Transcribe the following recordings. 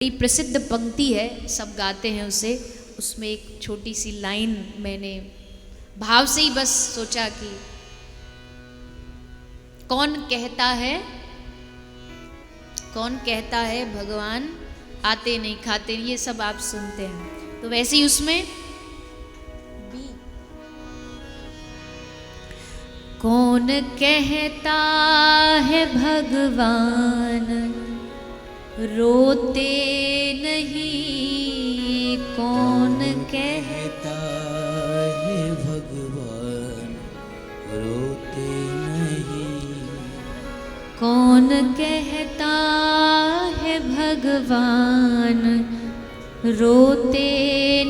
बड़ी प्रसिद्ध पंक्ति है, सब गाते हैं उसे। उसमें एक छोटी सी लाइन मैंने भाव से ही बस सोचा कि कौन कहता है भगवान आते नहीं खाते नहीं, ये सब आप सुनते हैं। तो वैसे ही उसमें कौन कहता है भगवान रोते नहीं, कौन कहता है भगवान रोते नहीं, कौन कहता है भगवान रोते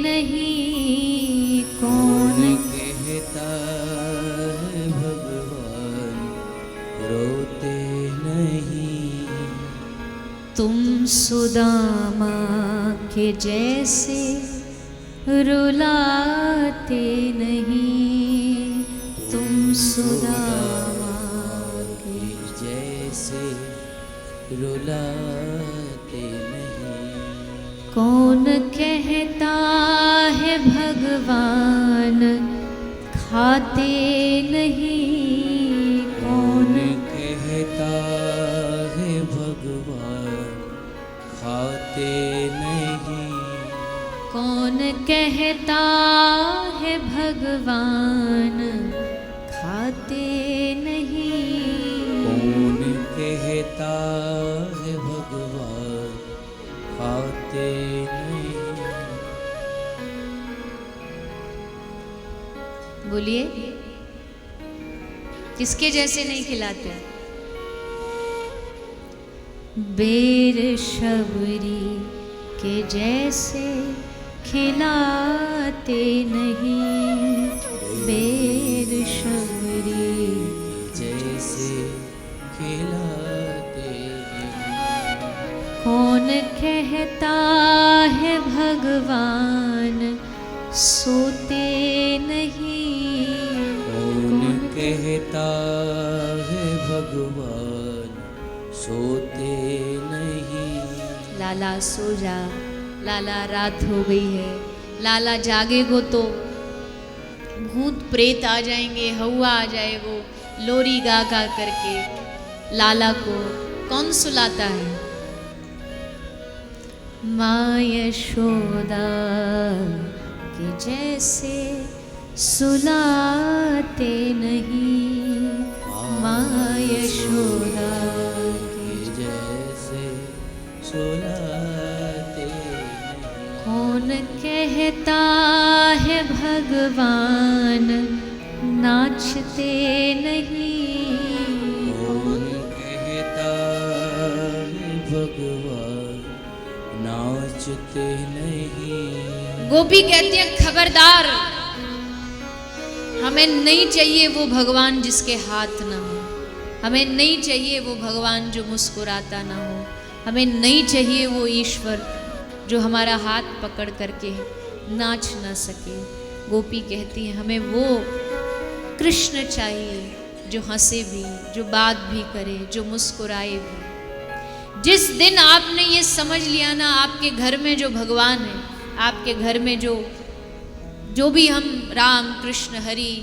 नहीं, कौन कहता है भगवान रोते नहीं। तुम सुदामा के जैसे रुलाते नहीं, तुम सुदामा के जैसे रुलाते नहीं। कौन कहता है भगवान खाते नहीं, कौन कहता है भगवान खाते नहीं, कौन कहता है भगवान खाते नहीं, कौन कहता है भगवान खाते नहीं। बोलिए किसके जैसे नहीं खिलाते? बेर शबरी के जैसे खिलाते नहीं, बेर शबरी जैसे खिलाते नहीं। कौन कहता है भगवान सोते नहीं, कौन कहता है भगवान सोते नहीं। लाला सो जा, लाला रात हो गई है, लाला जागेगो तो भूत प्रेत आ जाएंगे, हवा आ जाएगो, लोरी गा गा करके लाला को कौन सुलाता है? माँ यशोदा के जैसे सुलाते नहीं, माँ यशोदा के जैसे सुलाते नहीं। कौन कहता है भगवान नाचते नहीं, कौन कहता है भगवान नाचते नहीं। गोपी कहती है खबरदार, हमें नहीं चाहिए वो भगवान जिसके हाथ ना हो, हमें नहीं चाहिए वो भगवान जो मुस्कुराता ना हो, हमें नहीं चाहिए वो ईश्वर जो हमारा हाथ पकड़ करके नाच ना सके। गोपी कहती है हमें वो कृष्ण चाहिए जो हंसे भी, जो बात भी करे, जो मुस्कुराए भी। जिस दिन आपने ये समझ लिया ना आपके घर में जो भगवान है, आपके घर में जो भी हम राम कृष्ण हरि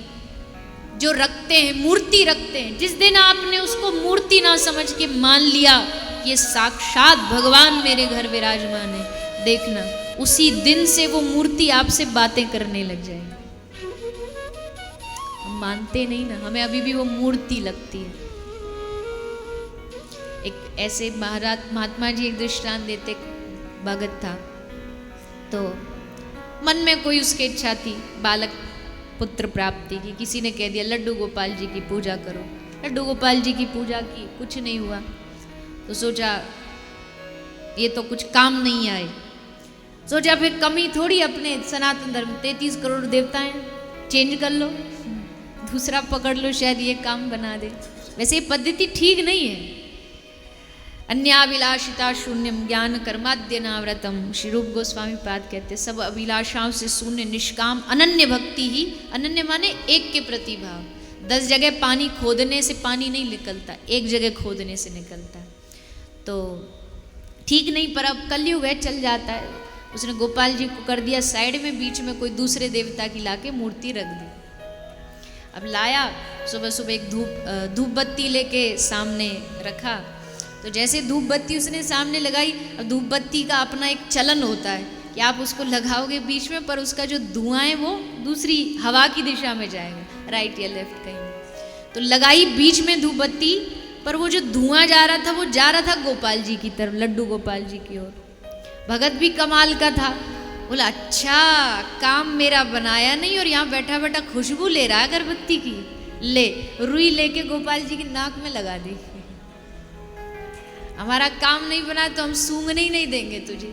जो रखते हैं, मूर्ति रखते हैं, जिस दिन आपने उसको मूर्ति ना समझ के मान लिया ये साक्षात भगवान मेरे घर विराजमान है, देखना उसी दिन से वो मूर्ति आपसे बातें करने लग जाएगी। हम मानते नहीं ना, हमें अभी भी वो मूर्ति लगती है। एक ऐसे महात्मा जी एक दृष्टांत देते, भगत था तो मन में कोई उसकी इच्छा थी बालक पुत्र प्राप्ति की, किसी ने कह दिया लड्डू गोपाल जी की पूजा करो। लड्डू गोपाल जी की पूजा की, कुछ नहीं हुआ। तो सोचा ये तो कुछ काम नहीं आए, सोचा फिर कमी थोड़ी अपने सनातन धर्म 33 करोड़ देवता हैं, चेंज कर लो, दूसरा पकड़ लो, शायद ये काम बना दे। वैसे ये पद्धति ठीक नहीं है। अन्याभिलाषिता शून्यम ज्ञान कर्माद्य नाव्रतम, श्री रूप गोस्वामी पाद कहते सब अभिलाषाओं से शून्य निष्काम अनन्य भक्ति ही, अनन्य माने एक के प्रति भाव। 10 जगह पानी खोदने से पानी नहीं निकलता, एक जगह खोदने से निकलता। तो ठीक नहीं, पर अब कलयुग है, चल जाता है। उसने गोपाल जी को कर दिया साइड में, बीच में कोई दूसरे देवता की लाके मूर्ति रख दी। अब लाया, सुबह सुबह एक धूप बत्ती लेके सामने रखा। तो जैसे धूप बत्ती उसने सामने लगाई, अब धूप बत्ती का अपना एक चलन होता है कि आप उसको लगाओगे बीच में, पर उसका जो धुआं है वो दूसरी हवा की दिशा में जाएगा, राइट या लेफ्ट कहीं। तो लगाई बीच में धूप बत्ती, पर वो जो धुआं जा रहा था वो जा रहा था गोपाल जी की तरफ, लड्डू गोपाल जी की ओर। भगत भी कमाल का था, बोला अच्छा काम मेरा बनाया नहीं और यहाँ बैठा बैठा खुशबू ले रहा है अगरबत्ती की, ले रुई लेके गोपाल जी की नाक में लगा दी। हमारा काम नहीं बना तो हम सूंघने ही नहीं देंगे तुझे।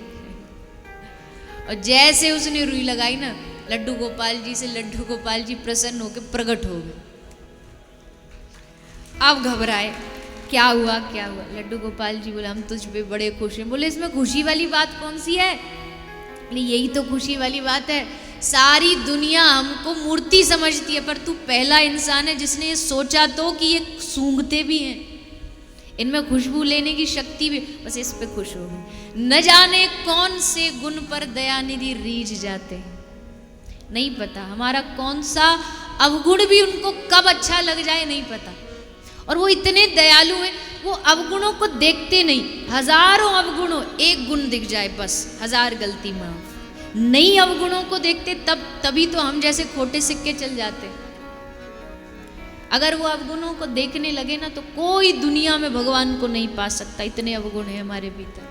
और जैसे उसने रुई लगाई ना, लड्डू गोपाल जी से लड्डू गोपाल जी प्रसन्न होकर प्रकट हो गए। अब घबराए, क्या हुआ क्या हुआ? लड्डू गोपाल जी बोले हम तुझ पे बड़े खुश हैं। बोले इसमें खुशी वाली बात कौन सी है? यही तो खुशी वाली बात है, सारी दुनिया हमको मूर्ति समझती है, पर तू पहला इंसान है जिसने ये सोचा तो कि ये सूंघते भी हैं, इनमें खुशबू लेने की शक्ति भी। बस इस पे खुश हो गई। न जाने कौन से गुण पर दयानिधि रीझ जाते हैं, नहीं पता हमारा कौन सा अवगुण भी उनको कब अच्छा लग जाए नहीं पता। और वो इतने दयालु हैं, वो अवगुणों को देखते नहीं। हजारों अवगुणों एक गुण दिख जाए बस, हजार गलती माफ। नई अवगुणों को देखते तभी तो हम जैसे खोटे सिक्के चल जाते। अगर वो अवगुणों को देखने लगे ना तो कोई दुनिया में भगवान को नहीं पा सकता, इतने अवगुण हैं हमारे भीतर।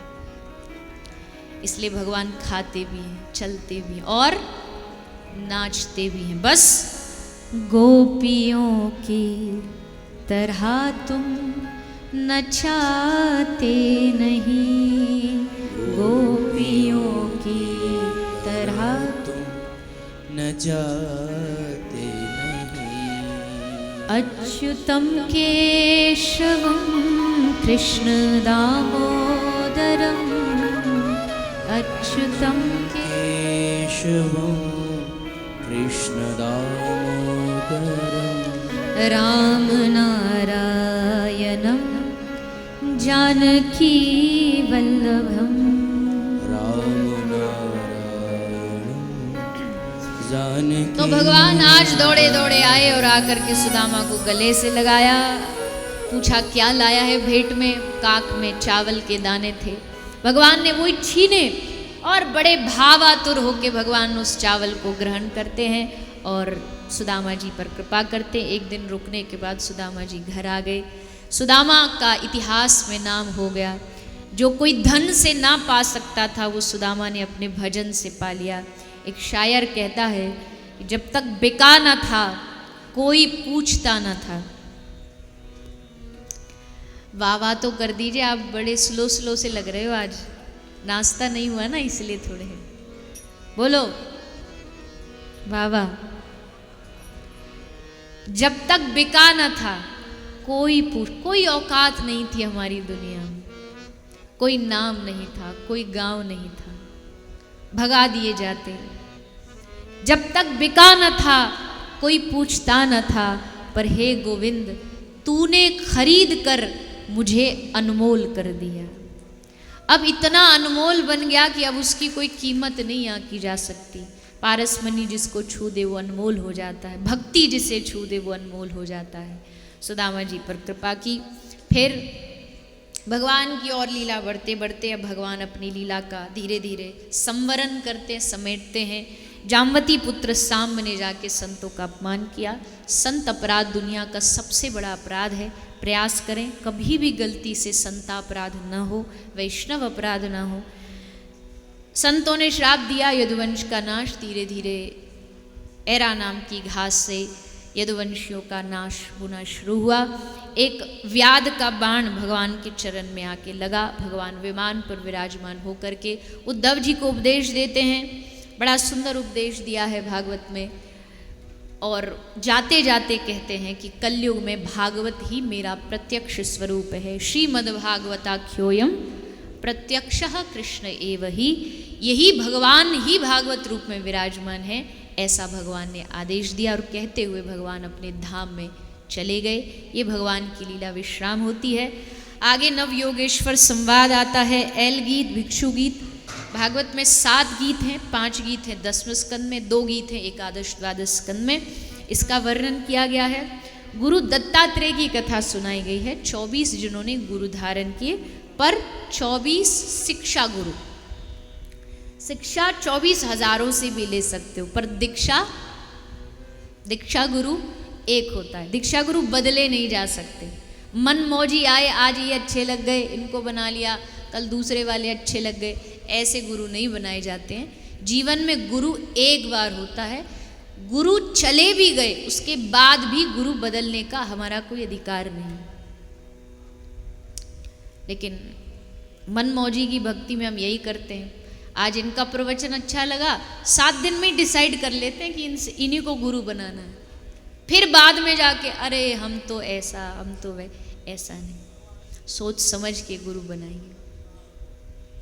इसलिए भगवान खाते भी हैं, चलते भी हैं और नाचते भी हैं। बस गोपियों की तरह तुम नचाते नहीं, गोपियों की तरह तुम नचाते नहीं। अच्युतम केशवम कृष्ण दामोदरम, अच्युतम केशवम कृष्ण दामोदरम, राम नारायणं जानकी वल्लभम, राम नारायणं जानकी। तो भगवान आज दौड़े दौड़े आए और आकर के सुदामा को गले से लगाया, पूछा क्या लाया है भेंट में। काक में चावल के दाने थे, भगवान ने वही छीने और बड़े भावातुर होके भगवान उस चावल को ग्रहण करते हैं और सुदामा जी पर कृपा करते। एक दिन रुकने के बाद सुदामा जी घर आ गए। सुदामा का इतिहास में नाम हो गया। जो कोई धन से ना पा सकता था वो सुदामा ने अपने भजन से पा लिया। एक शायर कहता है कि जब तक बिका न था कोई पूछता न था। वाह वाह तो कर दीजिए, आप बड़े स्लो स्लो से लग रहे हो आज, नाश्ता नहीं हुआ ना इसलिए थोड़े बोलो वाह वाह। जब तक बिका न था कोई औकात नहीं थी हमारी दुनिया में, कोई नाम नहीं था, कोई गांव नहीं था, भगा दिए जाते। जब तक बिका न था कोई पूछता न था, पर हे गोविंद तूने खरीद कर मुझे अनमोल कर दिया। अब इतना अनमोल बन गया कि अब उसकी कोई कीमत नहीं आंकी जा सकती। पारसमणि जिसको छू दे वो अनमोल हो जाता है, भक्ति जिसे छू दे वो अनमोल हो जाता है। सुदामा जी पर कृपा की। फिर भगवान की और लीला बढ़ते बढ़ते अब भगवान अपनी लीला का धीरे धीरे संवरण करते समेटते हैं। जामवती पुत्र सांब ने जाके संतों का अपमान किया। संत अपराध दुनिया का सबसे बड़ा अपराध है। प्रयास करें कभी भी गलती से संता अपराध न हो, वैष्णव अपराध न हो। संतों ने श्राप दिया यदुवंश का नाश। धीरे धीरे एरा नाम की घास से यदुवंशियों का नाश होना शुरू हुआ। एक व्याध का बाण भगवान के चरण में आके लगा। भगवान विमान पर विराजमान होकर के उद्धव जी को उपदेश देते हैं। बड़ा सुंदर उपदेश दिया है भागवत में। और जाते जाते कहते हैं कि कलयुग में भागवत ही मेरा प्रत्यक्ष स्वरूप है। श्रीमद्भागवताख्योयम प्रत्यक्षः कृष्ण एव ही, यही भगवान ही भागवत रूप में विराजमान है, ऐसा भगवान ने आदेश दिया। और कहते हुए भगवान अपने धाम में चले गए। ये भगवान की लीला विश्राम होती है। आगे नव योगेश्वर संवाद आता है, एल गीत, भिक्षु गीत। भागवत में 7 गीत हैं, 5 गीत हैं 10वें स्कंद में, 2 गीत हैं एकादश द्वादश स्कंद में। इसका वर्णन किया गया है। गुरु दत्तात्रेय की कथा सुनाई गई है। 24 जिन्होंने गुरु धारण किए, पर 24 शिक्षा गुरु। शिक्षा 24 हजारों से भी ले सकते हो, पर दीक्षा गुरु एक होता है। दीक्षा गुरु बदले नहीं जा सकते। मन मौजी आए, आज ये अच्छे लग गए, इनको बना लिया, कल दूसरे वाले अच्छे लग गए, ऐसे गुरु नहीं बनाए जाते हैं। जीवन में गुरु एक बार होता है। गुरु चले भी गए, उसके बाद भी गुरु बदलने का हमारा कोई अधिकार नहीं। लेकिन मन मौजी की भक्ति में हम यही करते हैं। आज इनका प्रवचन अच्छा लगा, 7 दिन में डिसाइड कर लेते हैं कि इन्हीं को गुरु बनाना है। फिर बाद में जाके अरे हम तो ऐसा, हम तो वह, ऐसा नहीं। सोच समझ के गुरु बनाइए।